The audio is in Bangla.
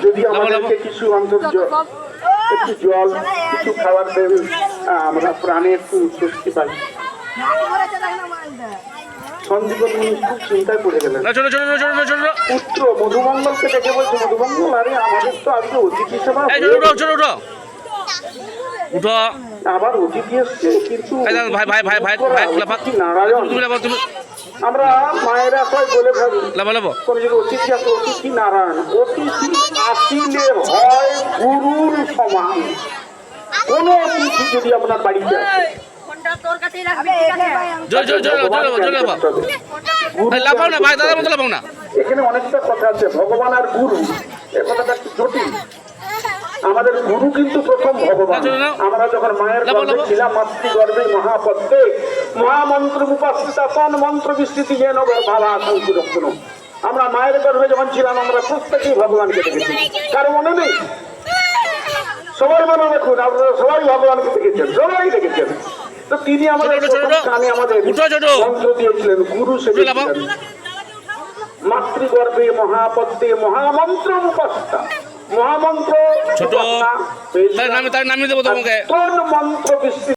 যদি আমাদেরকে কিছু একটু জল কিছু খাবার দেন, আমরা প্রাণে একটু স্বস্তি পাই। সন্দীপন মুনি খুব চিন্তায় পড়ে গেলেন। পুত্র মধুমঙ্গলকে দেখে বলছে, মধুমঙ্গল আরে আমাদের তো আজকে অতিথি সেবা, আবার অতিথি এসছে, কিন্তু নারায়ণ আমরা মায়েরা সবাই বলে থাকি কোন যদি অতিথি আসে অতিথি নারায়ণ। অতিথি আসিলে হয় গুরুর সমান। কোন অতিথি যদি আপনার বাড়িতে আসে এখানে অনেকটা কথা আছে, ভগবান আর গুরু এ কথাটা একটু জটিল। আমাদের গুরু কিন্তু প্রথম ভগবান। আমরা যখন মায়ের গর্ভে ছিলাম, মাতৃগর্ভে মহাপদ্মে মহামন্ত্র উপাসিতা তন মন্ত্র বিস্তৃতি যেন ভাবা সংকুরক্ষণ। আমরা মায়ের গর্ভে যখন ছিলাম, আমরা প্রত্যেকেই ভগবানকে দেখেছি। কার মনে নেই? সবাই মনে রাখুন, আপনারা সবাই ভগবানকে দেখেছেন, সবাই দেখেছেন। তো তিনি আমাদের কানে আমাদের মন্ত্র দিয়েছিলেন, গুরু সেজেছিলেন। মাতৃগর্ভে মহাপদ্মে মহামন্ত্র উপাসিতা, মহামন্ত্র ছোট নামিয়ে দেবো তোমাকে। মন্ত্র বিস্তৃতি